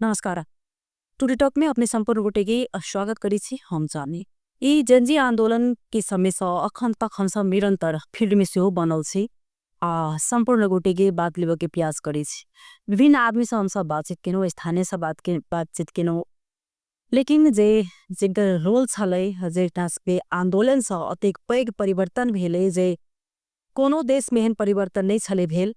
नमस्कार। Today talk में अपने संपूर्ण गोटे के स्वागत करी छी हम जाने। ई जनजी आंदोलन के समय से अखन तक हम सब निरंतर फील्ड में सेहो बनल छी संपूर्ण गोटे के बात लेवे के प्रयास करी छी। विभिन्न आदमी से हम सब बातचीत केनो, स्थानीय से बातचीत केनो, लेकिन जेकर रोल छलै जेटा के आंदोलन से अतेक पैघ परिवर्तन भेलै जे कोनो देश में एहन परिवर्तन नहीं छलै भेल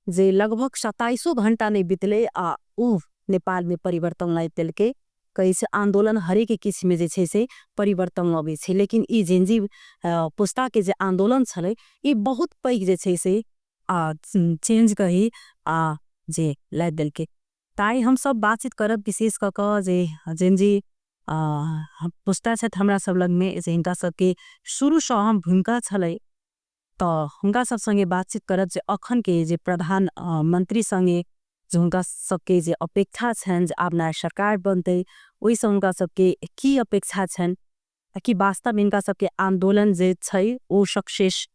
जे लगभग 27 घंटा नहीं बीतले आ उ नेपाल में परिवर्तन लाई देलकै। कैसे आंदोलन हरेक किसिम में से परिवर्तन अबै छै, लेकिन ई जेनजी पुस्ता के जे आंदोलन छलै ई बहुत पैघ जे से चेंज कही जे लाई देलकै। ताई हम सब बातचीत करब विशेष क जे जेनजी पुस्ता छथि हमरा सब लग में, जे हिनका सबके शुरू से हम भूमिका छलै तो हुनका सब संगे बातचीत करब जे अखन के जे प्रधान मंत्री संगे जो हुनका सबके जे अपेक्षा छन जे आब नया सरकार बनते ओहि से हुनका सबके की अपेक्षा छन कि वास्तव में इनका सबके आंदोलन जे छै ओ सक्सेस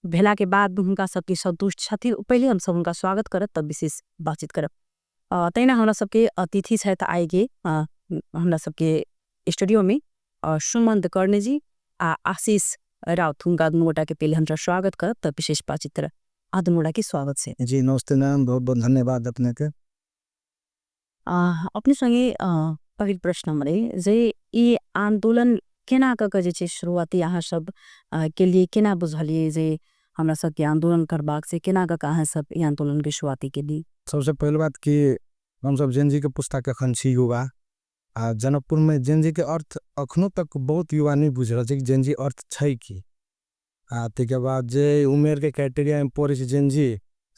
भेला के बाद हुनका सबके संतुष्ट छथि। पहले हम सब उनका स्वागत करब तब विशेष बातचीत करब। तैना हमरा सबके अतिथि छथि आए गे हमरा सबके स्टूडियो में सुमंत कर्णे जी आ आशीष राउत, हुनका दुनूटा के पहले हमरा स्वागत करब तब विशेष बातचीत करब। दुनूटा के स्वागत से जी नमस्ते मैम, बहुत बहुत धन्यवाद अपने के। अपने संगे पहिल प्रश्न मरे जे ये आंदोलन केना क जे छै शुरुआती अहाँ सब के लिए केना बुझलिए जे हमरा सब के आंदोलन करबाक से केना क अहाँ सब ये आंदोलन के शुरुआती के लिए? सबसे पहले बात कि हम सब जेनजी के पुस्तक अखन छी युवा जनकपुर में जेनजी के अर्थ अखनो तक बहुत युवा नहीं बुझ रहा है कि जेनजी अर्थ छै की। के बाद जे उमेर के क्राइटेरिया में पड़े जेनजी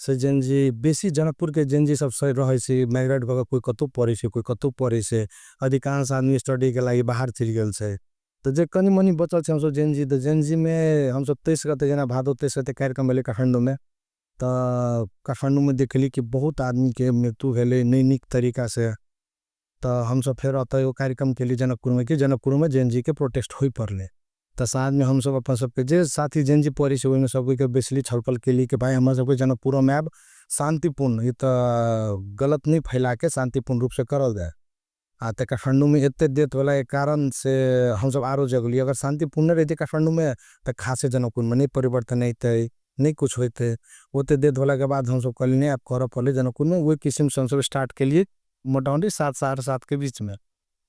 से जेनजी बेसी जनकपुर के जेनजी सब सही रहे से माइग्रेट भग कोई कतौ पड़े से कोई कतौ पड़े से अधिकांश आदमी स्टडी के लिए बाहर चल गए से। तो जे कनी मनी बचल हम सब जेनजी, तो जेनजी में हम सब 23 गते जना भादो 23 गते कार्यक्रम भेले काठमांडू में। तो काठमांडू में देखली कि बहुत आदमी के मृत्यु भेले नैनिक तरीका से। तो हम सब फिर अतः कार्यक्रम के लिए जनकपुर में जेनजी के प्रोटेस्ट हो पड़ले। तो साथ में हम सब अपन सबके जे साथी जेनजी पड़ी से में सब के बेसली छलकल के लिए कि भाई हम सब जनकपुर में अब शांतिपूर्ण ये तो गलत नहीं फैला के शांतिपूर्ण रूप से करल जाए। तो काठमांडू में इतने देत वाला एक कारण से हम सब आरो जगली अगर शांतिपूर्ण रहते काठमांडू में तो खासे जनकपुर में नहीं परिवर्तन नहीं कुछ होते होते देत वाला के बाद हम सब कल नहीं आप कर पड़े जनकपुर में वही किस्म से हम सब स्टार्ट के लिए मोटामोटी 7 साढ़े 7 के बीच में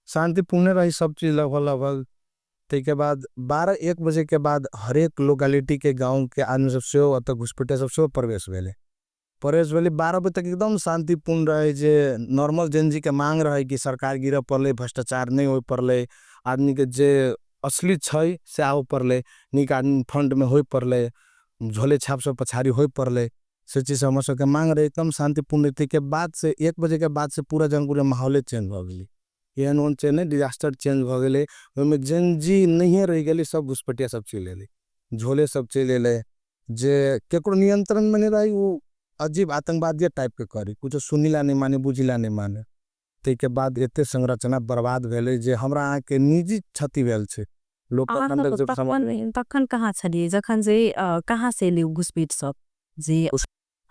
शांतिपूर्ण रही सब चीज लगभग लगभग। के बाद 12-1 बजे के बाद हर एक लोकेलिटी के गांव के आदमी सब से अत घुसपैठिया सब से प्रवेश भेले 12 बजे तक एकदम शांतिपूर्ण रहे। जे नॉर्मल जेनजी के मांग रहे कि सरकार गिर पड़े, भ्रष्टाचार नहीं हो पड़े, आदमी के जे असली छै से आओ पड़े, निक आदमी फंड में हो पड़े, झोले छाप सब पछाड़ी हो पड़े, से चीज हम सब के मांग रहे एकदम शांतिपूर्ण। के बाद से 1 बजे के बाद से पूरा जनकपुर माहौल चेंज हो गई, एहन चेंज डिजास्टर चेंज हो गए। जेनजी नहीं रह गए, सब घुसपैठिया सब चले ले, झोले सब चले ले, जे केकरो नियंत्रण में नहीं रही वो अजीब आतंकवादी टाइप के करी, कुछ सुनीला नहीं माने बुझिला नहीं माने। के बाद एते संरचना बर्बाद भेले जे हमरा के निजी क्षति भेल छे। तखन कहाँ छलिए जखन जे कहाँ से ले घुसपैठ सब जे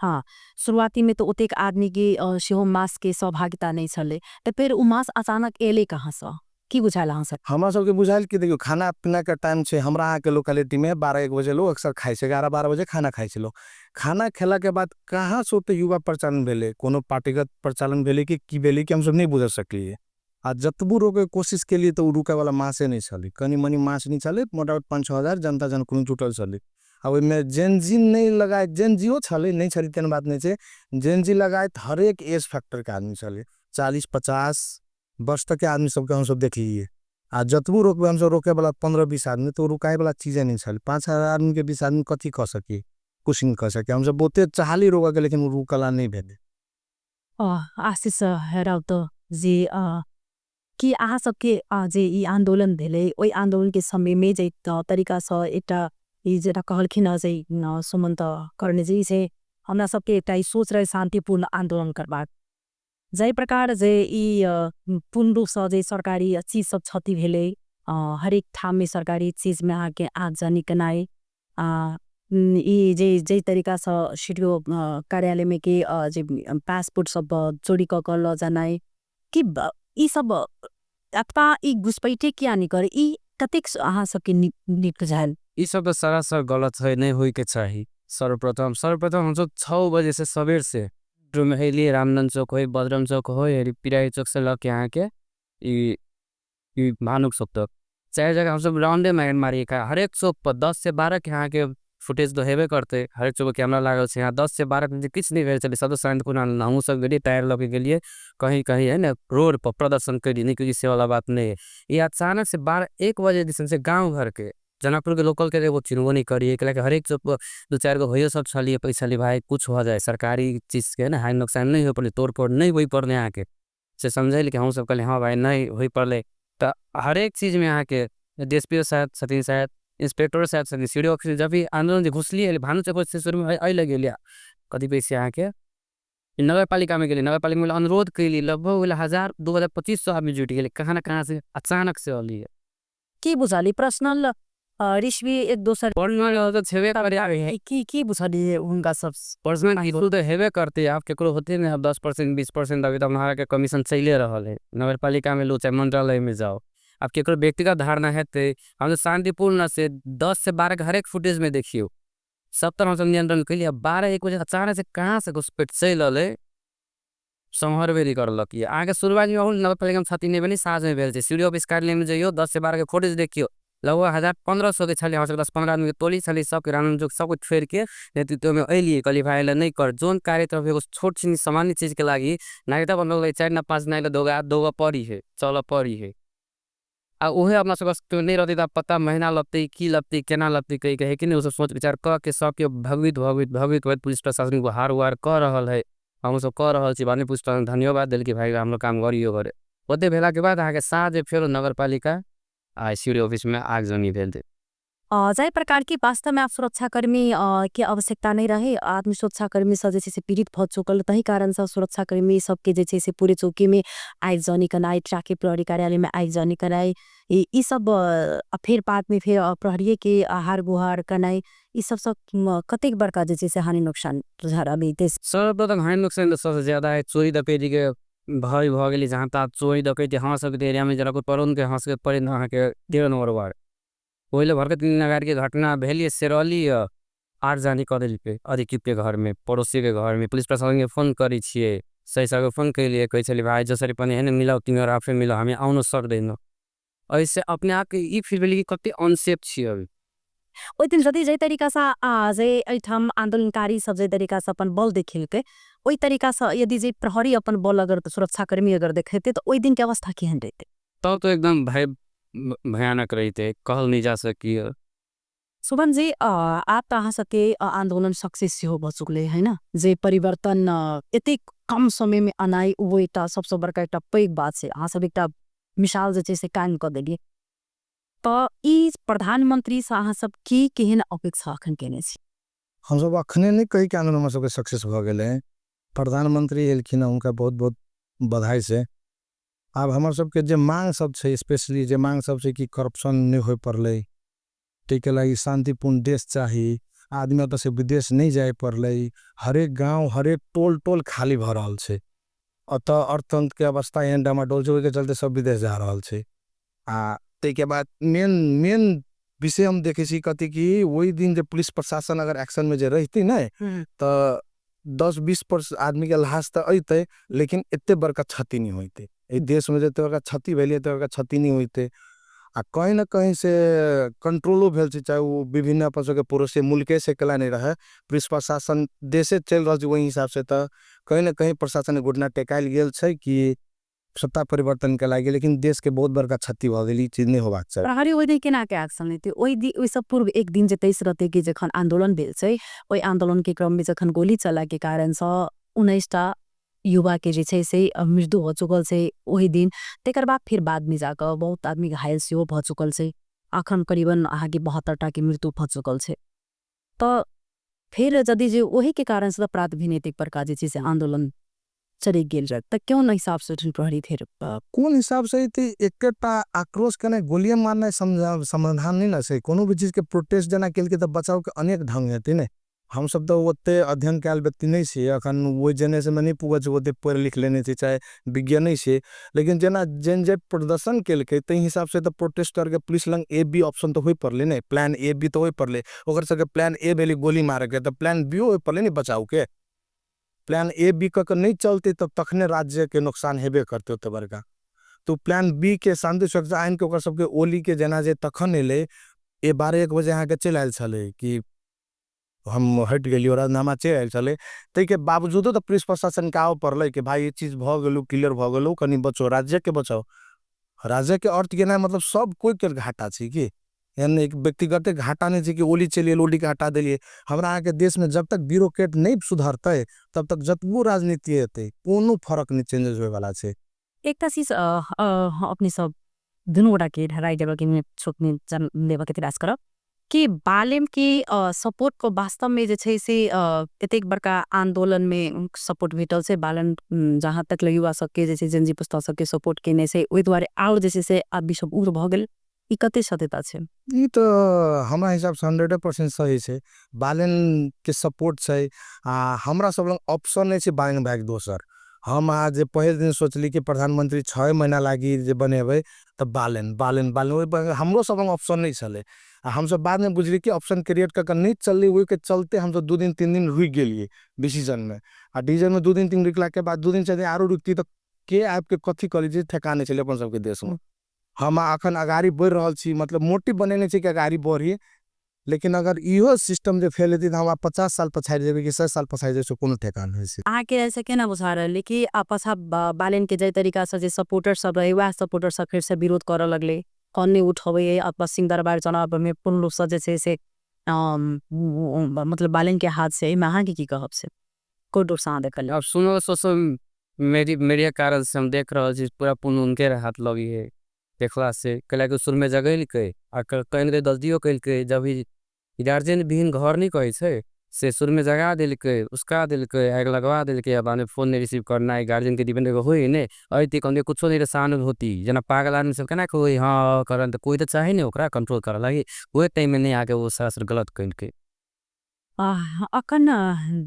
हाँ शुरुआती में तो ओतेक आदमी के सेहो मास के सहभागिता नहीं छले, तो फिर उ मास अचानक एले कहाँ से की बुझाला हाँ सब? हमरा सबके बुझाइल कि देखियो खाना पीना के टाइम छे हमरा यहाँ के लोकेलिटी में 12-1 बजे लोग अक्सर खाए छे, 11-12 बजे खाना खाए छे लोग। खाना खेला के बाद कहाँ से होते युवा प्रचालन भेले, कोनो पार्टीगत प्रचालन भेले कि भेले कि हम सब नहीं बुझ सकलिए। आ जतबू रोके कोशिश के लिए तो रुके वाला मासे नहीं चले, कनी मनी मास नहीं चले, मोटामोटी 5-6 हजार जनता जनकुन जुटल चले। अब में जेनजी नहीं लगाए, जेनजीओ चले नहीं चली तेन बात नहीं छे, जेनजी लगाए हर एक एज फैक्टर के आदमी चले, 40-50 वर्ष तक के आदमी सबके हम सब देख लिए। आ जतबू रोकबे हम सब रोके वाला 15-20 आदमी, तो रुकाए वाला चीजें नहीं चले। 5,000 आदमी के 20 आदमी कथी कर सके, कुछ नहीं कर सके। हम सब बहुते चाहली रोका के लेकिन रुकला नहीं भेले। आशीष राउत जी कि अहाँ सबके जे ई आंदोलन भेले ओई आंदोलन के समय में जे तरीका से एकटा ई जेटा कहलखिन जे सुमंत कर्णे जी से हमरा सबके एकटा ई सोच रहे शांतिपूर्ण आंदोलन करबाक, जै प्रकार जे ई पूर्ण रूप से जे सरकारी चीज सब क्षति भेले, हरेक ठाम में सरकारी चीज में आके आगजनी कनाए, ई जे तरीका से सीडीओ कार्यालय में के जे पासपोर्ट सब चोरी क ल जानाए, कि ई सब अथवा ई घुसपैठे किया नहीं करे ई कतेक अहाँ सबके निक जायल ई सब तो सरासर गलत है, नहीं होई के चाहिए। सर्वप्रथम हम सब 6 बजे से सवेर से जो में रामनंद चौक हो, बजरंग चौक हो, पिराई चौक से लग के यहाँ के भानुक चौक तक 4 जगह हम सब राउंडे मारिए का। हर एक चौक पर 10 से 12 के यहाँ के फुटेज तो हेबे करते। हर एक चौक कैमरा लागल से यहाँ 10 से 12 में किछ नहीं भेल चले। सब शांत को हमहूँ सब गेलिए, टायर लगे गेलिए कहीं कहीं है ना रोड पर प्रदर्शन करी, नहीं क्योंकि से वाला बात नहीं है। ये अचानक से 12-1 बजे दिसन से गाँव घर के जनकपुर के लोकल के वो चिन्हबो नहीं करिए कि हर एक चौक पर 2-4 गो हो सब छलिए पैसा ली भाई कुछ हो जाए सरकारी चीज़ के ना हानि नुकसान नहीं हो पड़े, तोड़ फोड़ नहीं हुई पड़ने यहाँ के से समझे कि हम सब कहले हाँ भाई नहीं हुई पड़े। तो हर एक चीज़ में यहाँ के DSP साहब सतीन साहब इंस्पेक्टर साहब सती सी डी ऑफिस जब भी आंदोलन जो घुसलिए भानु चौक से शुरू में अल गेलिया कति पैसे यहाँ के नगर पालिका में गेली। नगर पालिका में अनुरोध कैली लगभग 1000-2500 आदमी जुट गए। कहाँ ना कहाँ से अचानक से अली की बुझाली पर्सनल रिश्वी एक दोसर तो छेबे करे की बुझाली उनका सब पर्सनल तो हेबे करते। आप केकरो होते ना 10% 20% अभी तक हमारा के कमीशन चले रहा है। नगर पालिका में लो चाहे मंत्रालय में जाओ, आप केकरो व्यक्तिगत धारणा है तो हम शांतिपूर्ण से 10 से 12 हर एक फुटेज में देखियो सब तरह से नियंत्रण के लिए। 12-1 बजे अचानक से कहाँ से घुसपैठ चल संहरबेरी करलक। आगे शुरुआत में नगर पालिका में क्षति नहीं बनी, साँझ में भेल सीडी ऑफिस कार्यालय में जाइयो 10 से 12 के फुटेज देखियो लगभग 1000-1500 के छले 10-15 आदमी के टोली छले सबके रानन जो सब कुछ फेर के नेतृत्व में अलिए कली भाई नहीं कर जोन कार्य तरफ एगो छोट सी सामान्य चीज के लागी नागरिकता बनल 4 ना 5 ना 2 पड़ी है चल पड़ी है। आ उहे अपना सब नहीं रहती तो पता महीना लगते की लगती केना लगती कही कहे कि नहीं सब सोच विचार क के सबके भवित पुलिस प्रशासन को हार वार कर रहा है। हम सब कर रहा बाद पुलिस प्रशासन धन्यवाद दिल कि भाई हम लोग काम करियो करे। ओते भेला के बाद आगे साँझ फिर नगर पालिका सीडी ऑफिस में आगजनी भेल थे। जाय प्रकार की वास्तव में आप सुरक्षाकर्मी की आवश्यकता नहीं रहे आदमी सुरक्षाकर्मी सब जैसे से पीड़ित भ चुकल तही कारण से सुरक्षाकर्मी सबके जैसे से पूरे चौकी में आगजनी कराई, ट्रैफिक प्रहरी कार्यालय में आगजनी कराई, ई सब फिर बाद में फिर प्रहरी के हार गुहार कराई, ई सब कतेक बड़का जैसे से हानि नुकसान अभी सर्वप्रथम हानि नुकसान तो सबसे ज्यादा है चोरी डकैती के भय भ गेली। जहाँ तक चोरी डकैती हाँ सबके एरिया में जरा कोई पड़ोन के हाँ पड़े ना के 13 नंबर वार्ड पहले भर के 3 नगर के घटना भेलिए सेरौली 8 जानी कदल पे अधिकृत के घर में पड़ोसी के घर में पुलिस प्रशासन के फोन करी छे सही सब फोन कैलिए कहे चलिए भाई जसरी पनी है मिला 3 और आपसे मिला हमें आउन सर देना ऐसे अपने आप के ई फील भेली कि कते अनसेफ छी। अभी ओइ दिन जति जै तरीका से जे एठाम आंदोलनकारी सब जै तरीका से अपन बल देखेलके ओइ तरीका से यदि जे प्रहरी अपन बल अगर सुरक्षाकर्मी अगर देखेते तो ओइ दिन के अवस्था केहन रहते तब तो एकदम भयानक रहते कहल नहीं जा सकी। सुमन जी आप त अहाँ सबके आंदोलन सक्सेस हो भ चुकले हैन जे परिवर्तन एते कम समय में आनाई वो एकटा सबसे बड़का एकटा पैघ बात छै। अहाँ सब एकटा मिसाल जे छै से कायम क देलिए त ई प्रधानमंत्री से अहाँ सब की केहन अपेक्षा अखन केने छी। हम सब अखने नहीं कही कि आंदोलन में सबके सक्सेस भ गेले। प्रधानमंत्री एलखिन उनका बहुत बहुत बधाई से। अब हमार सबके जे मांग सब छै स्पेशली जे मांग सब छै कि करप्शन नहीं हो पड़ले के लगी शांतिपूर्ण देश चाहिए आदमी अत से विदेश नहीं जाए पड़ले हरेक गाँव हरेक टोल टोल खाली भ रहल छै अत अर्थतंत्र के अवस्था एहन डामाडोल छै के चलते सब विदेश जा रहल छै। के बाद मेन विषय हम देखे छी कथी कि वही दिन जे पुलिस प्रशासन अगर एक्शन में जे रहती ना तो 10-20% आदमी के लाश तो अते लेकिन एते बड़का क्षति नहीं होते देश में जते बड़का क्षति भेलिए तो बड़का क्षति नहीं होते। आ कहीं ना कहीं से कंट्रोलो भेल छै चाहे वो विभिन्न अपन के पड़ोसी मुल्के से कला नहीं रहे पुलिस प्रशासन देशे चल रहा वही हिसाब से तो कहीं ना कहीं प्रशासन घुटना टेकायल गेल छै कि सत्ता परिवर्तन के लागे लेकिन देश के बहुत बड़का क्षति भ गेली चीज नहीं होबाक चाही। प्रहरी ओइ दिन केना के एक्शन लेते ओइ सब पूर्व एक दिन जे 23 रहते कि जखन आंदोलन भेल छै ओइ आंदोलन के क्रम में जखन गोली चला के कारण से 19टा युवा के जे छै से मृत्यु हो चुकल छै ओहि दिन तेकर बाद फिर बाद में जाकर बहुत आदमी घायल सेहो भ चुकल छै अखन करीबन अहाँ के 72टा के मृत्यु भ चुकल छै। तो फिर यदि जे ओही के कारण से प्रातिनिधिक प्रकार जे छै से आंदोलन चले गेल रह त क्यों हिसाब से प्रहरी फिर कौन हिसाब से एकटा आक्रोश कने गोलियां मारना समाधान नहीं ना से कोनो भी चीज के प्रोटेस्ट जना केल के त बचाव के अनेक ढंग हेते ने हम सब तो ओते अध्ययन कैल व्यक्ति नहीं छे अखन वो जेने में नहीं पुगल छे ओते पढ़ लिख लेने छे चाहे विज्ञान नहीं छे लेकिन जेना जेन जे प्रदर्शन केलकै तै हिसाब से तो प्रोटेस्ट करके पुलिस लंग ए बी ऑप्शन तो होई पड़ले ने प्लान ए बी तो होई पड़ले ओकर सबके प्लान ए भेली गोली मारे के तो प्लान बी होई पड़ले ने बचाव के प्लान ए बी क नहीं चलते तब तखने राज्य के नुकसान हेबे करते ओते बड़का तो प्लान बी के शांति सुरक्षा आइन के ओकर सबके ओली के जेना जे तखन एले ए 12-1 बजे अहाँ के चल आयल छले कि हम हट गेलियो राजनामा चल आयल छले तै के बावजूदो तो पुलिस प्रशासन के आव पड़ले कि भाई ये चीज भ गेलु क्लियर भ गेलु कनी बचो राज्य के बचाओ राज्य के अर्थ के ना मतलब सब कोई के घाटा छी कि यानी एक व्यक्तिगत घाटा नहीं छे कि ओली चलिए ओली के हटा दिलिए हमरा अहाँ के देश में जब तक ब्यूरोक्रेट नहीं सुधरते तब तक जतबो राजनीति हेतै कोनो फर्क नहीं चेंजेस होय वाला छे एकटा चीज अपने सब दुनूटा के ढराई देबा के में छोकने जन लेबा के प्रयास करब कि बालेम के सपोर्ट को वास्तव में जे छै से एतेक बड़का आंदोलन में सपोर्ट भेटल से बालन जहाँ तक युवा सबके जैसे जनजी पुस्ता सबके सपोर्ट केने से ओहि द्वारे और जैसे से आदमी सब उड़ भ गेल ई कते सत्यता छे ई तो हमरा हिसाब से 100% सही छे बालन के सपोर्ट छे हमरा सब लंग ऑप्शन नहीं छे बालन बैग दोसर हम आज पहले दिन सोचली कि प्रधानमंत्री 6 महीना लागी जे बनेबे त बालन बालन बालन हमरो सब लंग ऑप्शन नहीं चले हम सब बाद में बुझली कि ऑप्शन क्रिएट कर नहीं चलली वही के चलते हम सब 2 दिन 3 दिन रुक गेलिए डिसीजन में डिसीजन में 2 दिन 3 रुकला के बाद 2 दिन से आरो रुकती तो के आपके कथी करी जे ठेकाने चले अपन सबके देश में हम अखन अगाड़ी बढ़ रहल छी मतलब मोटिव बनेने छी कि अगाड़ी बढ़ी लेकिन अगर इहो सिस्टम जे फेल हेती त हम 50 साल पछाड़ी जेबे कि 100 साल पछाड़ी जेबे कोनो ठेकान होय छै आके ऐसे केना बुझा रहले कि आपसा बालन के जय तरीका से जे सपोर्टर सब रहे वह सपोर्टर सब फिर से विरोध करे लगले कन्ने उठबे आपा सिंह दरबार चुनाव में पूर्ण रूप से जे छै से मतलब बालन के हाथ से महा की कहब से कोई डर सा देखल अब सुनो सोशल मीडिया कारण से हम देख रहल छी पूरा पुन उनके हाथ लगी है देखला से कला के सुर में जगह के आ कहीं रे गलतियों कल के जब ही गार्जियन बिहीन घर नहीं कहे छे से सुर में जगा दिल के उसका दिल के आग लगवा दिल के अब फोन नहीं रिसीव करना है गार्जियन के डिपेंड होई ने अति कौन कुछ नहीं सहानुभूति जना पागल आदमी सब केना कोई हाँ करन तो कोई तो चाहे नहीं ओकरा कंट्रोल करे लगी वही टाइम में नहीं आके वो सरासर गलत कल के अखन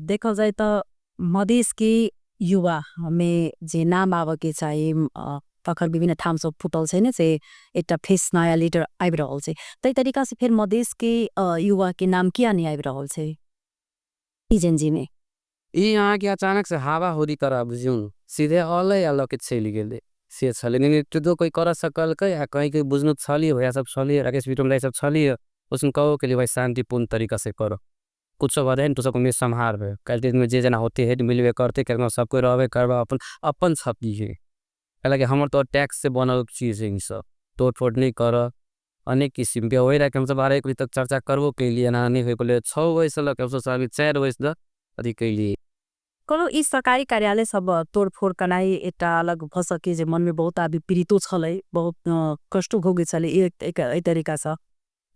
देखल जाए तो मधेश के युवा में जे नाम आवे के चाहिए तखन विभिन्न ठाम सब फुटल छै ने से एकटा फेस नया लीडर आबि रहल छै तै तरीका से फिर मधेश के युवा के नाम किया नहीं आबि रहल छै ई जनजी में ई यहाँ के अचानक से हवा होरी तरह बुझियौ सीधे अलै अलग के चलि गेले से छले नेतृत्व कोई कर सकल के या कहीं के बुझनु छली भैया सब छली राकेश विक्रम सब छली उसन कहो के लिए भाई शांतिपूर्ण तरीका से करो कुछ सब रहन तो सब में संहार है कल में जे जना होते हेड मिलवे करते करना सब कोई रहबे करबा अपन अपन छपी है हालांकि हमर तो टैक्स से बनल चीज है सब तोड़ फोड़ नहीं कर अनेक किस्म के वही रखे हम सब 12 बजे तक चर्चा करबो के लिए ना नहीं बोले 6 बजे से लग 4 बजे तक अथी के लिए कोनो ई सरकारी कार्यालय सब तोड़फोड़ कनाई एकटा अलग भ सके जे मन में बहुत आदमी पीड़ितो छले बहुत कष्ट भोगे छले एक तरीका से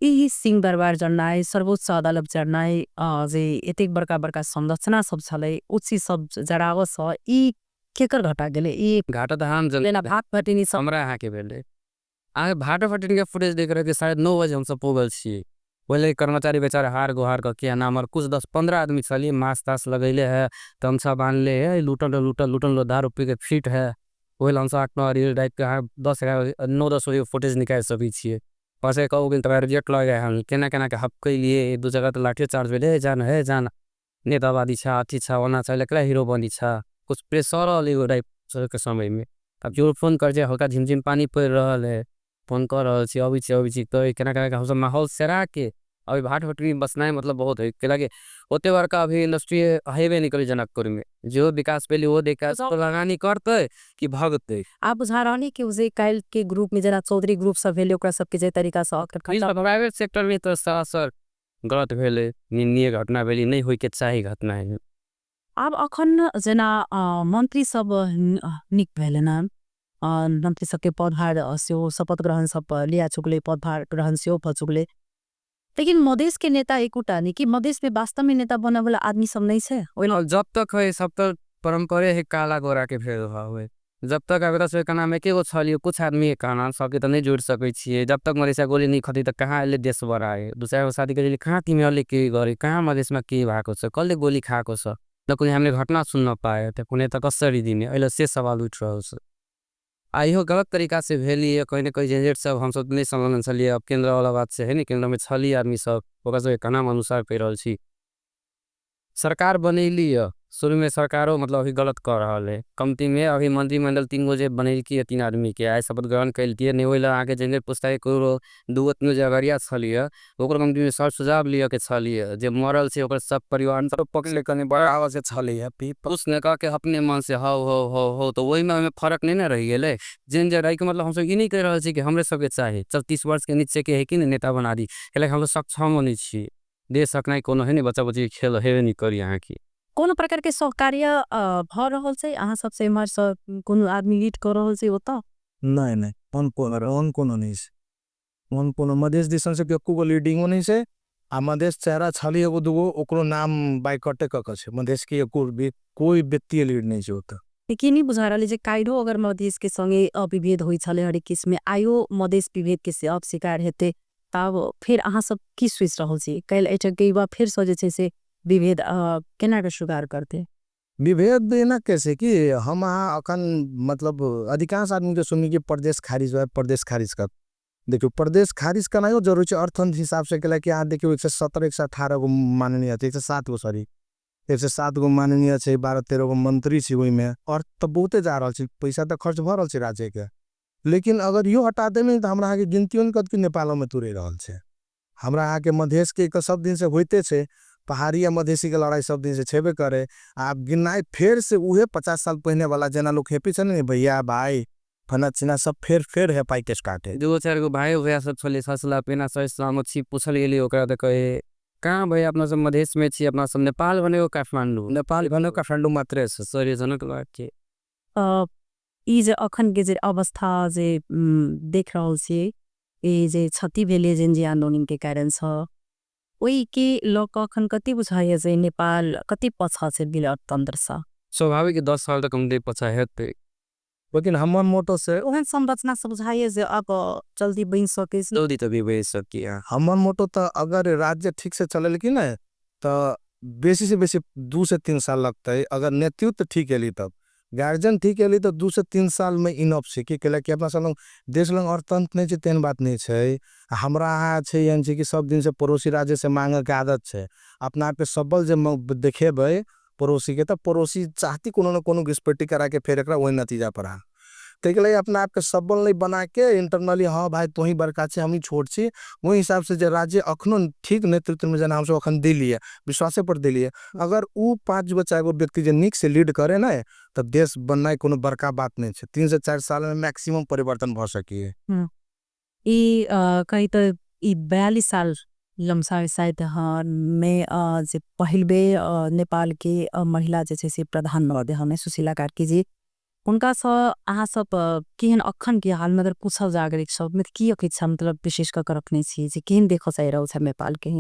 ई सिंह दरबार जड़नाई सर्वोच्च अदालत जड़नाई जे एतेक बड़का बड़का संरचना सब छले उची सब जड़ावस ई केकर घटा गेले ई घाटा तो हम लेना भाग भटिनी सब हमरा यहाँ के बेले आगे भाटा फटिन के फुटेज देख रहे थे 9:30 बजे हम सब पोगल छी बोले कर्मचारी बेचारे हार गुहार का किया नाम और कुछ 10-15 आदमी चलिए मास्क तास लगैले है तमसा बांधले है लूटन लो दारू पी के फिट है वही हम सब 8-9 के 10-9-10 बजे फुटेज निकाल सकी छिए पासे कहोगे तो रिजेक्ट लगे हम केना केना के हप के लिए दो जगह तो लाठी चार्ज भेले जान नेतावादी छा अथी छा ओना चले कला हीरो बनी छा कुछ प्रेशर अली टाइप के समय में अब जो फोन कर हल्का झिमझिम पानी पड़ रहा है फोन कर रहा छी अभी छी तो केना केना हम सब माहौल सरा के अभी भाट भटरी बसना मतलब बहुत है के लगे ओते बड़का अभी इंडस्ट्री हाईवे निकली जनकपुर में जो विकास पहले वो देखा तो लगानी करते कि भगते आप बुझा रहनी कि उजे काल के ग्रुप में जना चौधरी ग्रुप सब भेले ओकरा सब के जे तरीका से प्राइवेट सेक्टर में तो सरासर गलत भेले निंदनीय घटना भेली नहीं होई के चाही घटना है अब अखन जना मंत्री सब निक भेले ना मंत्री सबके पदभार सेहो शपथ ग्रहण सब लिया चुकले पदभार ग्रहण सेहो भ चुकले लेकिन मधेश के नेता एकुटा नहीं कि मधेश में वास्तव में नेता बने वाला आदमी सब नहीं है जब तक है सब तक परंपरा है काला गोरा के भेदभाव है जब तक अगर से कहना में एकेगो छलिए कुछ आदमी के कहना सबके तो नहीं जोड़ सकै छिए जब तक मधेसिया गोली नहीं खती तो कहाँ अहिले देश बढ़ाए दूसरा को शादी के कहाँ तिमी अहिले के गरे कहाँ मधेसमा के भएको छ कसले गोली खाएको छ न कुनै हामीले घटना सुन्न पाए त कुनै त कसरी दिने अहिले से सवाल उठिरहेको छ आइयो गलत तरीका से भेलिए कहीं न कहीं जेनरेट सब हम सब नहीं संलग्न छलिए अब केंद्र वाला बात से है नहीं केंद्र में छली आदमी सब ओकरा सबके कहना अनुसार कह रहल छी सरकार बनैली है शुरू में सरकारों मतलब अभी गलत कर रहा है कमती में अभी मंत्रिमंडल 3 गो जे बनैलकी 3 आदमी के आय शपथ ग्रहण कैलती है नहीं ओइला आगे जेनरेट पुस्ताके को 2 तीन जे अगरिया छलिए ओकर कमती में सर सुझाव लिया के छलिए जे मरल से ओकर सब परिवार सब पकड़ ले कने बड़ा आवाज से छलिए उसने कहा के अपने मन से हो तो वही में फर्क नहीं ना रही गेले जेन जे रही के मतलब हम सब ई नहीं कह रहल छी कि हमरे सबके चाहे 34 वर्ष के नीचे के है कि नेता बना दी कैले हम लोग सक्षम नहीं छी दे सकना कोनो है नहीं बच्चा बच्ची खेल हेबे नहीं करी यहाँ की कोनो प्रकार के सहकार्य भ रहल छै अहाँ सबसे इम्हर से कोनो आदमी लीड कर रहल छै ओतऽ नहीं ऑन कोनो नहीं से ऑन कोनो मधेश दिसन से को लीडिंगो नहीं से आ मधेश चेहरा छली एगो दुगो ओकरो नाम बाइकटे क के छै मधेश के एको भी कोई व्यक्ति लीड नहीं छै ओतऽ के नहीं बुझा रही जे काइडो अगर मधेश के संगे विभेद होइ छले हरेक किस्म आयो मधेश विभेद के से अब शिकार हेते तब फिर अहाँ सब की सोच रहल छी कैल एटा के बा फिर से जे छै से विभेद केना के स्वीकार करते विभेद देना कैसे कि हम अखन मतलब अधिकांश आदमी के सुनी कि प्रदेश खारिज है प्रदेश खारिज कर देखियो प्रदेश खारिज करना जरूरी है अर्थ हिसाब से केला कि यहाँ देखियो 117 118 गो माननीय 107 गो सॉरी 107 गो माननीय 12-13 गो मंत्री वही में अर्थ तो बहुते जा रहा है पैसा तो खर्च भ रहा राज्य के लेकिन अगर यो हटा देवे तो हमरा के गिनती कद नेपाल में तुरे रहा है हमरा यहाँ के मधेश के सब दिन से होते छे पहाड़ी या मधेसी के लड़ाई सब दिन से छेबे करे आप गिनाई फिर से उहे 50 साल पहले वाला जना लोग हेपी छे नहीं भैया भाई फना चिना सब फिर है पाई के स्टार्ट है 2-4 गो भाई भैया सब छले ससला पेना सही सलामत छी पूछल गेली ओकरा त कहे कहाँ भाई अपना सब मधेश में छी अपना सब नेपाल बने काठमांडू मात्र सॉरी जनक बात के ई जे अखन के जे अवस्था जे देख रहल छी ई जे क्षति भेले जेन जे आंदोलन के कारण छ ओई के लोक अखन कति बुझाइए जे नेपाल कति पछा से बिल अर्थतंत्र सा स्वाभाविक 10 साल तक हम दे पछा हेते लेकिन हमर मोटो से ओहन संरचना से बुझाइए जे अब जल्दी बन सके जल्दी तभी बन सकिया हमर मोटो तो अगर राज्य ठीक से चले कि ना तो बेसी से बेसी 2 से 3 साल लगता है अगर नेतृत्व ठीक है तब गार्जियन ठीक है तो 2 से 3 साल में इनफ से कि अपना सब देश लंग अर्थतंत्र नहीं तेन बात नहीं है हमरा यहाँ है कि सब दिन से पड़ोसी राज्य से मांगे के आदत है अपना पे सबल जे देखेबे पड़ोसी के तो पड़ोसी चाहती कोनो न कोनो घुसपैठी करा के फिर एक वही नतीजा पर ताकि लगे अपना आप के सबल नहीं बना के इंटरनली हाँ भाई तो ही बड़का छे हम ही छोट छी वही हिसाब से जो राज्य अखनो ठीक नेतृत्व में जना हम सब अखन दिलिए विश्वासे पर दिलिए अगर उ 5 गो 4 गो व्यक्ति जो निक से लीड करे ना तो देश बनना कोनो बड़का बात नहीं है 3 से 4 साल में मैक्सिमम परिवर्तन भ सकिए ई कहीं तो ई 42 साल लम्सावे शायद में जे पहिल बे नेपाल के महिला जे से प्रधान हमें सुशीला कार्की जी उनका स अहाँ सब केहन अखन के हाल में अगर पूछल जागरिक सब में की इच्छा मतलब विशेष कर रखने छी जे केहन देखो चाह रहा है नेपाल के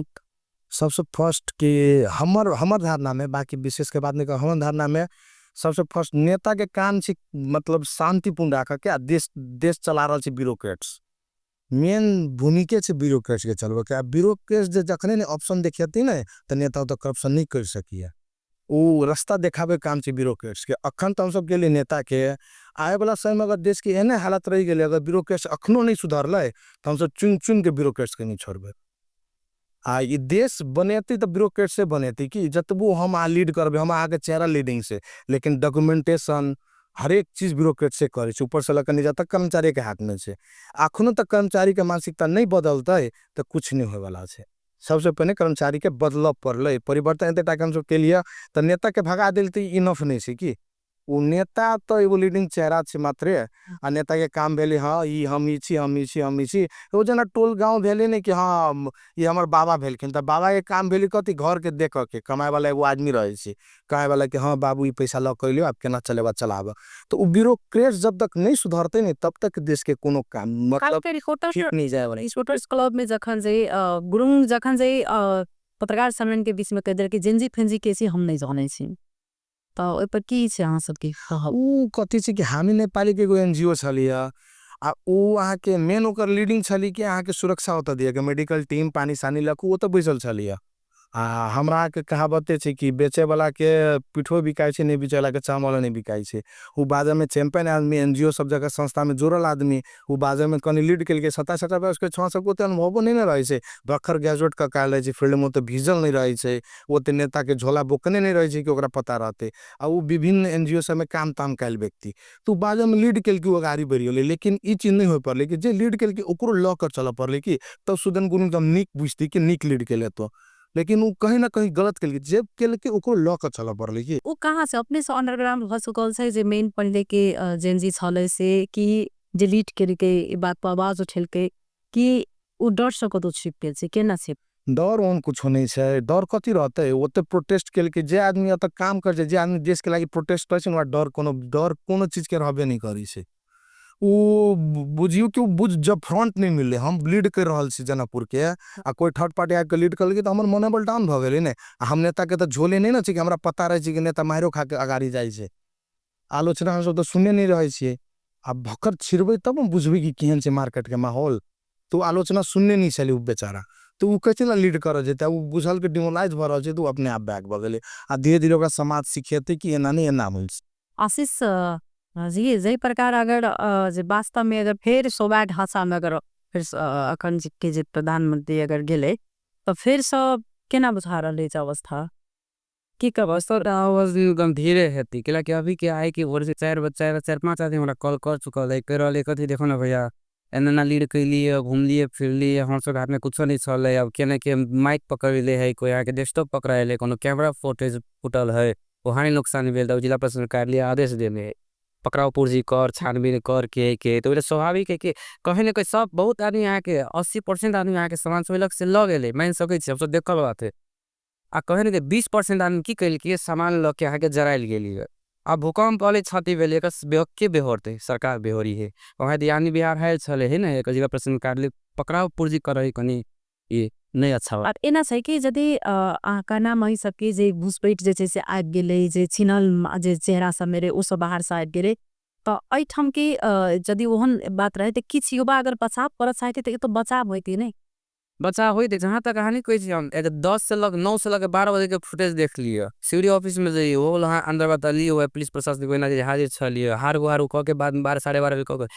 सबसे फर्स्ट कि हमर धारणा में बाकी विशेष के बाद नहीं हमर धारणा में सबसे फर्स्ट नेता के काम छी मतलब शांतिपूर्ण राख के देश चला रहा ब्यूरोक्रेट्स मेन भूमिके छे ब्यूरोक्रेट्स के चलबे के ब्यूरोक्रेट्स जे जखने ऑप्शन देखियती ना तो नेता तो करप्शन नहीं कर सकिए वो रास्ता देखावे काम छे ब्यूरोक्रेट्स के अखन तो हम सब के लिए नेता के आए वाला समय में अगर देश की एने हालत रही गई अगर ब्यूरोक्रेट्स अखनो नहीं सुधरल तो हम सब चुन के ब्यूरोक्रेट्स के नहीं छोड़बे ये देश बनेती तो ब्यूरोक्रेट से बनेती कि जतबू हम लीड करबे हम आगे चेहरा लीडिंग से लेकिन डॉक्यूमेंटेशन हर एक चीज ब्यूरोक्रेट से करे ऊपर से लेकर नीचे तक कर्मचारी के हाथ में से अखनो तक कर्मचारी के मानसिकता नहीं बदलते तो कुछ नहीं होने वाला है सबसे पहले कर्मचारी के बदलाव पड़े परिवर्तन एते टाइम के लिए तो नेता के भगा दिल इनफ नहीं है कि वो नेता तो एगो लीडिंग चेहरा छे मात्रे आ नेता के काम भेले हाँ ई हम ई छी वो जना टोल गांव भेले नहीं कि हाँ ये हमार बाबा भेलखिन तो बाबा के काम भेली कथी घर के देख के कमाए वाला एगो आदमी रहे छे कहे वाला कि हाँ बाबू ई पैसा ल कर लियो आप केना चलेबा चलाबा तो वो ब्यूरोक्रेट जब तक नहीं सुधरते नहीं तब तक देश के कोनो काम मतलब ठीक नहीं जाए वाला रिपोर्टर्स क्लब में जखन जे गुरुङ जखन जे पत्रकार सम्मेलन के बीच में कह दे कि जेंजी फेंजी कैसी हम नहीं जाने छी त ओइ पर की छै अहाँ सबके कहब? ऊ कथी छै कि हामी नेपाली के एगो एनजीओ छलिय आ ऊ अहाँ के मेन ओकर लीडिंग छली कि अहाँ के सुरक्षा ओतऽ दिए के मेडिकल टीम पानी सानी लक ओतऽ बैसल छलिय आ हमरा के कहावते छै कि बेचे वाला के पीठो बिकाय छै नहीं बेचे वाला के चावल नहीं बिकाय छै। ऊ बाजा में चैंपियन आदमी एनजीओ सब जगह संस्था में जोड़ल आदमी ऊ बाजा में कनी लीड केल के सता सता पे उसके छ सबको अनुभव नहीं रहे छै बखर ग्रेजुएट का काल रहे छै फील्ड में तो भीजल नहीं रहे छै ओते नेता के झोला बोकने नहीं रहे छै कि ओकरा पता रहते आ ऊ विभिन्न एनजीओ सब में काम ताम कैल व्यक्ति तो बाजा में लीड केल के वो गाड़ी बढ़ियो लेकिन ई चीज नहीं हो पड़ले कि जे लीड केल के ओकरो लॉ कर चल पड़ले कि तब सुदन गुरु एकदम निक बुझती कि निक लीड केले तो लेकिन ऊ कहीं ना कहीं गलत केल के जेब केल के ओकरो लॉ कर चल पड़ले कि ऊ कहाँ से अपने से अंडरग्राउंड भ सकल छै जे मेन पहिले के जेनजी छले से कि जे लीड केल के ई बात पर आवाज उठेल के कि ऊ डर सकत छिप गेल छै केना छै? डर ओन कुछ नहीं छै डर कथी रहते ओते प्रोटेस्ट केल के जे आदमी अत काम कर जे आदमी देश के लागी प्रोटेस्ट करे छै ना डर कोनो चीज के रहबे नहीं करी छै। ऊ बुझियो कि बुझ जब फ्रंट नहीं मिले हम लीड कर रहल छी जनकपुर के आ कोई थर्ड पार्टी आके लीड कर त हमर मनोबल डाउन भ गेलै ने आ हम नेता के त झोले नहीं ना छै कि हमरा पता रहे छै कि नेता मारो खा के अगाड़ी जाय छै आलोचना हम सब तो सुनने नहीं रहे छिए आ भक्कर छिरबे तब हम बुझबे कि केहन छै मार्केट के माहौल तो आलोचना सुनने नहीं छले ऊ बेचारा तो ऊ कैसे ना लीड कर जेता ऊ बुझल के डिमोलाइज भ रहल छै तो अपने आप बैक भ गेलै आ धीरे धीरे ओकरा समाज सिखेते कि एना नहीं एना होइछ। आशीष जी जै प्रकार अगर जे वास्तव में अगर फिर सोबा ढांचा में अगर फिर अखन के जे प्रधानमंत्री अगर गेले तो फिर सब केना बुझा रहले छै अवस्था की कब? अवस्था आवाज एकदम धीरे हेती केला कि अभी के आए कि और से 4-5 आदमी हमरा कॉल कर चुकल है कह रहले कथी देखो ना भैया एना ना लीड कैलिए घूमलिए फिरलिए हम सब हाथ में कुछ नहीं चले अब केने के माइक पकड़ ले है कोई आके डेस्कटॉप पकड़ा ले कोनो कैमरा फुटेज फुटल है वो हानि नुकसान भेल त जिला प्रशासन कार्यालय आदेश देने पकड़ाओ पूर्जी कर छानबीन कर के तो स्वाभाविक है कि कहीं ना कहीं सब बहुत आदमी यहाँ के 80% आदमी यहाँ के समाज सेवक से ल गए मान सके हम सब देखल बात है आ कहे ना 20% आदमी की कैल कि सामान ल के यहाँ के जरायल गेली अब भूकंप वाले क्षति भेल के बेहोरते सरकार बेहोरी है वहाँ दियानी बिहार है छले है ना एक जिला प्रशासन कार्यालय पकड़ाओ पूर्जी करे कनी ये नहीं अच्छा और एना छै कि यदि अहाँका नाम है सबके जे घुसपैठ जे छै से आबि गेलै जे छिनल जे चेहरा सब मेरे ओ सब बाहर से आबि गेलै तो एठम के यदि ओहन बात रहे तो किछ युवा अगर बचाव कर चाहते तो ये तो बचाव होती नहीं बचा हुई थे जहाँ तक कहानी कोई थी हम 10 से लग 9 से लगे 12 बजे के फुटेज देख लिए सीडी ऑफिस में जाइए वो वहाँ अंदर बताली हुआ पुलिस प्रशासन कोई ना हाजिर छलिए हार गुहार कह के बाद 12-12:30 कह के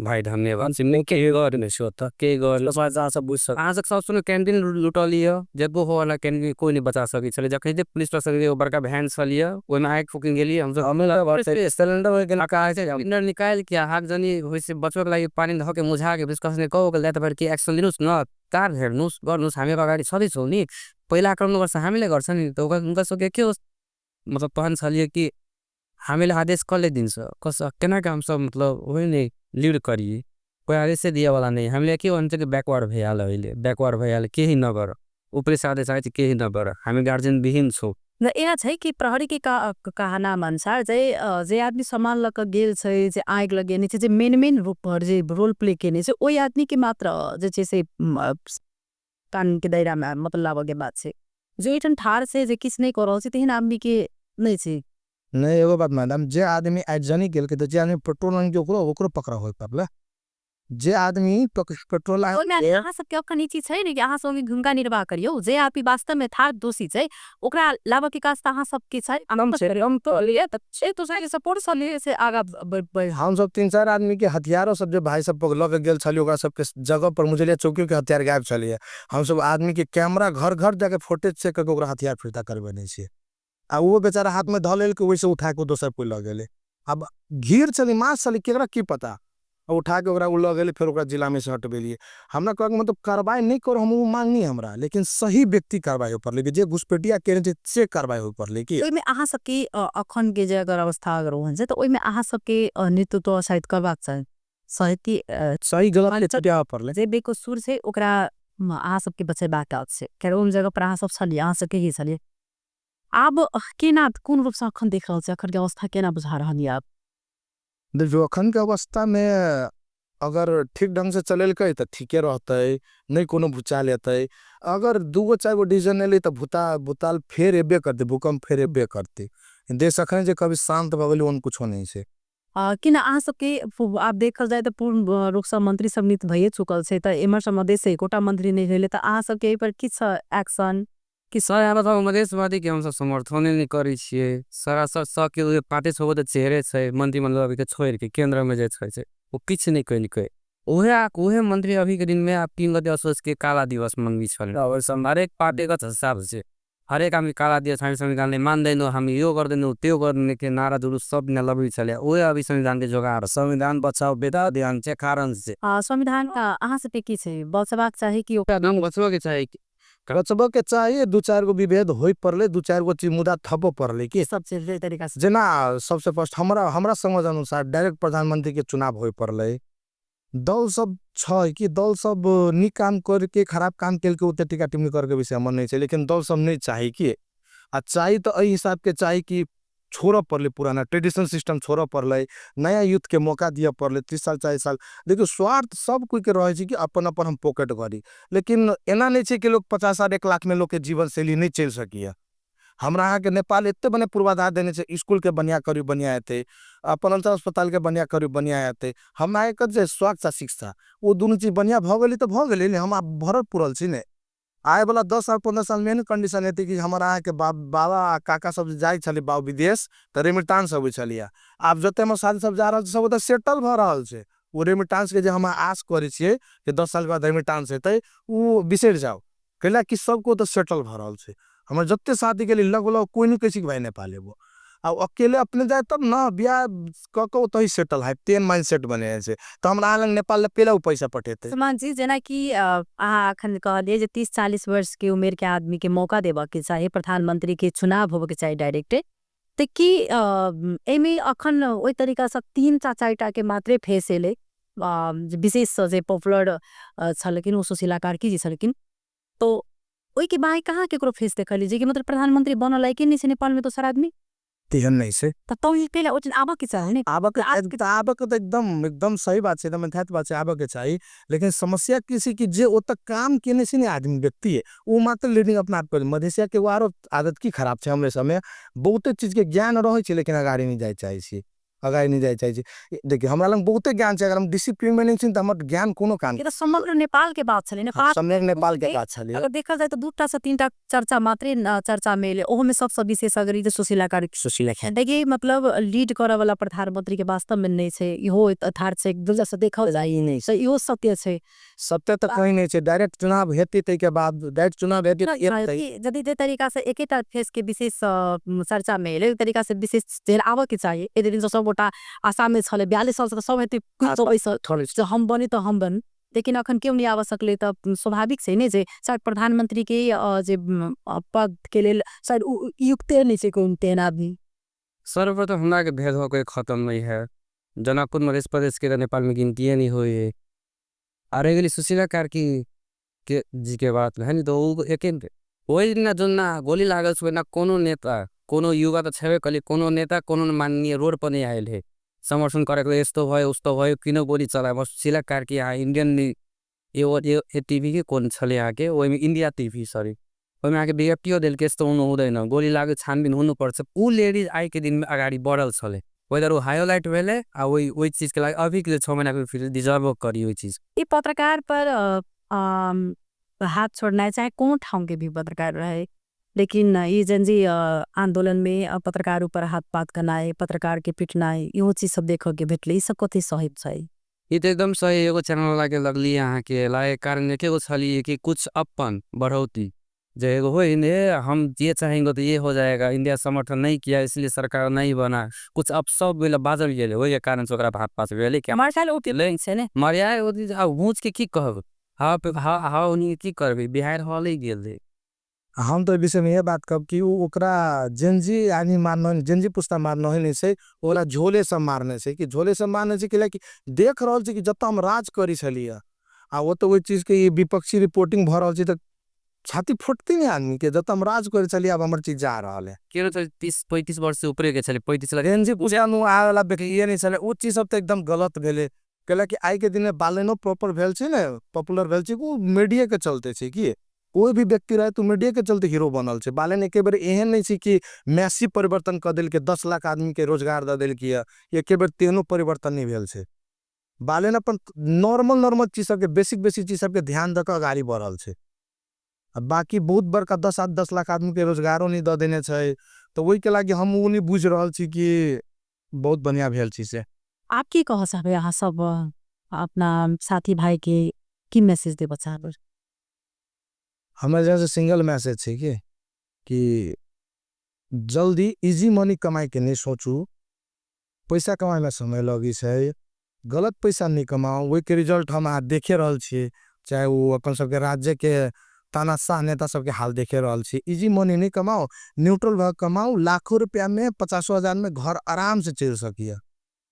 भाई धन्यवाद सिमने के गॉड ने शो था के गॉड लसा जा सब बुझ सक आज सब सुन कैंटीन लुटलिए जब हो वाला कैंटीन कोई नहीं बचा सकी चले जब कहीं पुलिस प्रशासन के बड़का वैन छलिए ओइ में आग फुकिंग गेली हम सब हमें लगा सिलेंडर के लगा है इंडर निकाल के हाथ जनी होई से बचवे के लागि पानी धके मुझा के पुलिस प्रशासन कहो के लेत भर के एक्शन लिनुस न कार हेर्नुस् गर्नुस् हामी अगाडि छँदैछौँ नि पहिला आक्रमण गर्छ हामीले गर्छ नि त उनका सके के होस् मतलब पहन छलिए कि हामीले आदेश कसले दिन्छ कस केना काम सब मतलब वही नहीं लीड करिए कोई आदेश से दिया वाला नहीं हामीले के भन्छ कि बैकवर्ड भइहाल अहिले बैकवर्ड भइहाल केही नगर ऊपरी से आदेश आए चाहिँ केही नगर हामी गार्जियन विहीन छौँ र यहाँ छै कि प्रहरी के कहनाम अनुसार जे आदमी सामान लक गेल छै जे आग लगेने छै जे मेन रूप पर जे रोल प्ले केने छै ओइ आदमी के मात्र जे छै से कानून के दायरा में मतलब लाभ के बात छै जो इठन ठार से जे किछ नहीं कर रहल छै तेहन आदमी के नहीं छै नहीं एगो बात मैडम जे आदमी आइजनी गेल के जे आदमी पेट्रोल रंग के ओकरो पकड़ा होय पड़ले जे आदमी पेट्रोल अहाँ सबके अखन ई चीज छै ने कि अहाँ सब भूमिका निर्वाह करियो जे आदमी वास्तव में था दोषी छै ओकरा लाभ के काज अहाँ सब के छै हम तो लिए त छै तो से सपोर्ट से लिए से आगा हम सब 3-4 आदमी के हथियारों सब जो भाई सब पकड़ के गेल छलिए ओकरा सब के जगह पर मुझे चौकियों के हथियार गायब छलिए हम सब आदमी के कैमरा घर जाके फुटेज चेक करके ओकरा हथियार फिरता करबे नहीं छै आ वो बेचारा हाथ में धऽ लेल के वैसे उठा के दोसर कोई ल गेले अब घीर चली मास चली केकरा की पता उठा के ओकरा ल गेले फिर ओकरा जिला में से हटबेलिए हमरा कह मतलब कार्रवाई नहीं कर हम मांगनी हमरा लेकिन सही व्यक्ति कार्रवाई हो पड़ले जे घुसपैठिया केने से कार्रवाई हो पड़ले कि ओइ में अहाँ सबके अखन के जे अगर अवस्था अगर होन छै त ओइ में अहाँ सबके नेतृत्व साइड करबाक छै सही गलत चटिया पड़ले जे बेकसूर छै ओकरा अहाँ सबके बचेबाक छै केर ओम जगह पर अहाँ सब छलिए अहाँ सबके ही छलिए आब केना कोन रूप से अखन देख रहल छै अखन के अवस्था केना बुझा रहल आप जो अखन के अवस्था में अगर ठीक ढंग से चलेलकै त ठीके रहते नहीं कोनो भूचाल लेते अगर 2-4 डिवीजन एले त भूताल फेर एबे करते भूकंप फेर एबे करते देश अखन जे कभी शांत भ गेलै ओन कुछो नहीं छै। किन अहाँ सबके आप देखल जाए त पूर्ण रूप से मंत्री सब नियुक्त भइए चुकल छै त एमहर से मधेश से एकोटा मंत्री नहीं भेले त अहाँ सबके एहि पर की छ एक्शन कि सर यहाँ बताओ मधेशवादी के हम सब समर्थने नहीं करी छिए। सरासर सबके उहे पार्टी सब त चेहरे छै मंत्रिमंडल अभी के छोड़ के केंद्र में जे छै वो किछ नहीं कैलकै। उहे मंत्री अभी के दिन में आप 3 गते असोच के काला दिवस मनबी छल। और हरेक पार्टी का हिसाब से हरेक आदमी काला दिवस हामी संविधान ने मान देनो हम यो कर देनो त्यो करने के नारा जुलूस सब ने लबी चले। ओए अभी संविधान के जोगार संविधान बचाओ बेटा ध्यान से कारण से संविधान का अहाँ सबके की छै बचबाक चाही कि ढंग बचबो के चाही। बचबो के चाहिए 2-4 गो विभेद होई पड़ले 2-4 गो चीज मुद्दा थपो पड़ले कि सब चीज तरीका से जेना सबसे फर्स्ट हमरा समझ अनुसार डायरेक्ट प्रधानमंत्री के चुनाव होई पड़ले। दल सब छै कि दल सब नी काम करके खराब काम केल के उते टिका टिप्पणी करके विषय मन नहीं छै लेकिन दल सब नहीं चाही कि चाहिए तो एहि हिसाब के चाहिए कि छोड़ पड़ले पुराना ट्रेडिशनल सिस्टम छोड़ पड़ले नया यूथ के मौका दिया पड़ले 30 साल 40 साल। देखियो स्वार्थ सब कोई के रहे छै कि अपन अपन हम पॉकेट करी लेकिन एना नहीं छै कि लोग 50 साल 1 लाख में लोग के जीवन शैली नहीं चल सकिया। हमरा यहाँ के नेपाल एते बने पूर्वाधार देने छै स्कूल के बनिया करी बनिया हेते अपन अंतर अस्पताल के बनिया करी बनिया हेते हम आए कर जे स्वास्थ्य शिक्षा वो दोनों चीज बनिया भ गेली तो भ गेली हम भरल पुरल छी ने आए वाला 10 साल 15 साल मेन कंडीशन हेते कि हमारा यहाँ के बाबा काका सब जाय छले बा विदेश त रेमिटांस सब छलिया। आब जते हम शादी सब जा रहल सब त सेटल भ रहल छै वो रेमिटांस के जे हम आस करे छिए कि 10 साल बाद रेमिटांस हेते वो बिसर जाओ कैला कि सबको तो सेटल भ रहल छै। हमर जत्ते शादी के लिए लगभग कोई नहीं कैसी भाई नेपाल लेबो आ अकेले अपने जाए तब ना बियाह क के ओतही सेटल है 10 माइंडसेट बने छै त हमरा लंग नेपाल ले पहले पैसा पठेते। समान जी जेना कि अहाँ अखन कहलिए जे 30-40 वर्ष के उमेर के आदमी के मौका देबा के चाही प्रधानमंत्री के चुनाव होबे के चाही डायरेक्ट त कि एमे अखन ओइ तरीका से 3-4टा के मात्रे फेस एले विशेष जे पॉपुलर छलकिन ओ सुशीला कार्की जी छलकिन तो ओइ के बाई कहाँ केकरो फेस देखली जे कि मतलब प्रधानमंत्री बनल है कि नहीं से नेपाल में तो सारा आदमी तेहन नहीं से त तौही पहले ओजन आबा के चाही ने आबा के तो एकदम सही बात छै एकदम यथार्थ बात छै आबा के चाहिए लेकिन समस्या किसी की जे ओत काम केने से नहीं आदमी व्यक्ति है वो मात्र लीडिंग अपना आप कर मधेसिया के वारो आदत की खराब छै हमरे समय बहुते चीज के ज्ञान रहे छै लेकिन अगाड़ी नहीं जाय चाहे छी अगाड़ी नहीं जाय चाहे छी। देखिए हमरा लंग बहुते ज्ञान छै अगर हम डिसिप्लिन में नहीं छी त हमर ज्ञान कोनो काम ये तो समग्र नेपाल के बात छले नेपाल समग्र नेपाल के बात छले। अगर देखल जाए तो 2टा से 3टा चर्चा मात्रे चर्चा में ओहो में सबसे विशेष अगर जे सुशीला कार्की देखिए मतलब लीड करे वाला प्रधानमंत्री के वास्तव में नहीं छै इहो यथार्थ छै दूसरा से देखल जाई नहीं से इहो सत्य छै सत्य त कहीं नहीं छै डायरेक्ट चुनाव हेते तै के बाद डायरेक्ट चुनाव हेते यदि जे तरीका से एकेटा फेस के विशेष चर्चा में एले तरीका से विशेष जेल आवे के चाहिए ए दिन सब गोटा आसाम में छले 42 साल से सब हेते कुछ हम बने तो हम बन लेकिन अखन क्यों नहीं आवा सकले त स्वाभाविक छै ने जे शायद प्रधानमंत्री के जे पद के लेल शायद युक्त नहीं छै कोन तेन आदमी सर्वप्रथम हमरा के भेदभाव कोई खत्म नहीं है जनकपुर मध्य प्रदेश के नेपाल में गिनती नहीं हुई है अरे गली सुशीला कार्की के जी के बात है नहीं तो एक वही ना जो ना गोली लागल छुए ना कोनो नेता कोनो युवा तो छेबे कली कोनो नेता कोनो माननीय रोड पर नहीं आयल है समर्थन करे यस्तो भयो उस्तो भयो किन गोली चलाए बस सुशीला कार्की यहाँ इंडियन ये टीवी के कौन छले आके वो इंडिया टीवी सॉरी ओहिमे आके विज्ञप्तियो देल के यस्तो हुँदैन गोली लागे छानबिन हुनुपर्छ ऊ लेडीज आई के दिन में अगाडि बढ़ल छले वेदर वो हाईलाइट भेले आ वही चीज के लागि अभी के 6 महीना के फिर डिजर्व करी वही चीज ये पत्रकार पर हाथ छोड़ना चाहे कौन ठाउँ के भी पत्रकार रहे लेकिन ये जनजी आंदोलन में पत्रकारों पर हाथ पात करनाए पत्रकार के पिटनाए यो चीज सब देख के भेटले ई सब कति सही छै ये तो एकदम सही एगो चैनल लागे लगली यहाँ के लाए कारण एकेगो छली कि कुछ अपन बढ़ोती जो एगो हो हम ये चाहेंगे तो ये हो जाएगा इंडिया समर्थन नहीं किया इसलिए सरकार नहीं बना कुछ अब सब बेला बाजल गेले वही कारण से ओकरा भात पास भेले कि हमार साल ओते ले छै ने मरिया ओदी घूंच के की कहब हाँ पे हाँ उन्हीं की करबे बिहार हॉल ही गेल हम तो विषय में ये बात कब कि ओकरा जेनजी यानी मारना जेनजी पुस्ता मारना है नहीं से ओकरा झोले से मारने से कि झोले से मारने से कि देख रहल छी कि जत हम राज करी छलिए आ वो तो वही चीज के ये विपक्षी रिपोर्टिंग भ रहल छी त छाती फुटती नहीं आदमी के जत हम राज करे चलिए अब हमर चीज जा रहल है केनो 30-35 वर्ष से ऊपर के चले 35 जेनजी पुजानु आला ये नहीं चले वो चीज सब तो एकदम गलत भेले कैला कि आई के दिन में बालेनो प्रॉपर भेल छै ने पॉपुलर भेल छै वो मीडिया के चलते छै कि कोई भी व्यक्ति रहे तो मीडिया के चलते हीरो बनल छे। बालेन एके बेर एहन नहीं छी कि मैसी परिवर्तन कर दिल के 10 लाख आदमी के रोजगार द दिल किया एके बेर तेनो परिवर्तन नहीं भेल छे। बालेन अपन नॉर्मल चीज सब के बेसिक चीज सब के ध्यान दे के आगाड़ी बढ़ल छे। अब बाकी बहुत बड़का 10 लाख आदमी के रोजगारो नहीं द देने छे। तो वही के लागी हम उ नहीं बुझ रहल छी कि बहुत बढ़िया भेल छी से। आप की कह सकबे अहाँ सब अपना साथी भाई के की मैसेज दे बचाबर? हमें जैसे सिंगल मैसेज छे कि जल्दी इजी मनी कमाई के नहीं सोचू। पैसा कमाई में समय लगी छे, गलत पैसा नहीं कमाओ। वही के रिजल्ट हम आज देखे रहल छी, चाहे वो अपन सबके राज्य के तानाशाह नेता सबके हाल देखे रहल छी। इजी मनी नहीं कमाओ, न्यूट्रल भाग कमाओ। लाखों रुपया में 50,000 में घर आराम से चल सकिए।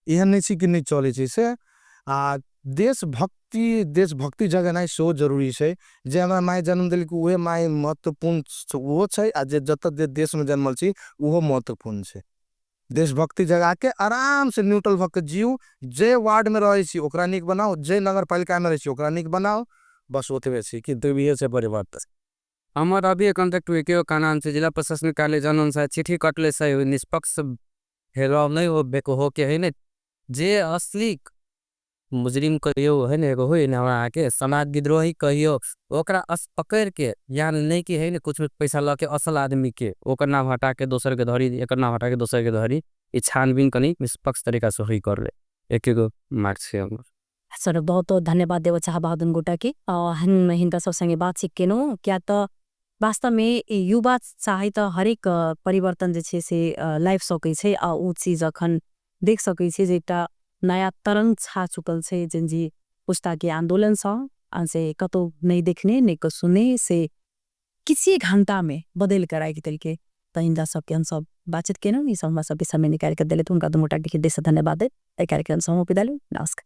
यह नहीं छी कि नहीं चले छी से देशभक्ति जगह नहीं सो जरूरी है। जे हमारा माय जन्म दिल के उहे माय महत्वपूर्ण वो छै, आ जे जत देश में जन्मल छी उहो महत्वपूर्ण छै। देशभक्ति जगह के आराम से न्यूट्रल भक्त जीव। जे वार्ड में रहे छी ओकरा निक बनाओ, जे नगर पालिका में रहे छी ओकरा निक बनाओ। बस ओतबे छी कि दुबिये से परिवर्तन। हमार अभी कांटेक्ट हुए के का नाम से जिला प्रशासनिक कार्यालय जनन चिट्ठी कटले से निष्पक्ष हेराव नहीं हो बेको हो के है ने जे असली मुजरिम कहियो है ने एगो होई ना हमरा के समाज विद्रोही कहियो ओकरा पकड़ के यान नहीं कि है ने कुछ पैसा ल के असल आदमी के ओकर नाम हटा के दोसर के धरी, एकर नाम हटा के दोसर के धरी। ई छानबीन कनी निष्पक्ष तरीका से होई कर ले एक एगो मार्क से हमर। सर बहुत धन्यवाद देव चाहब हदन गोटा के हम हिंदा सब संगे बात सिक्केनो क्या त वास्तव में युवा चाहे त हरेक परिवर्तन जे छे से लाइफ सकै छे आ उ चीज अखन देख सकै छे जे एकटा नया तरंग छा चुकल छे। जिनजी पुस्ता के आंदोलन से कतो नहीं देखने नहीं को सुने से किसी घंटा में बदल कर आए तरीके त हिंदा सब के हम सब बातचीत के ना सब समय निकाल कर दिले तो उनका मोटा के देश धन्यवाद है। कार्यक्रम समाप्त। नमस्कार।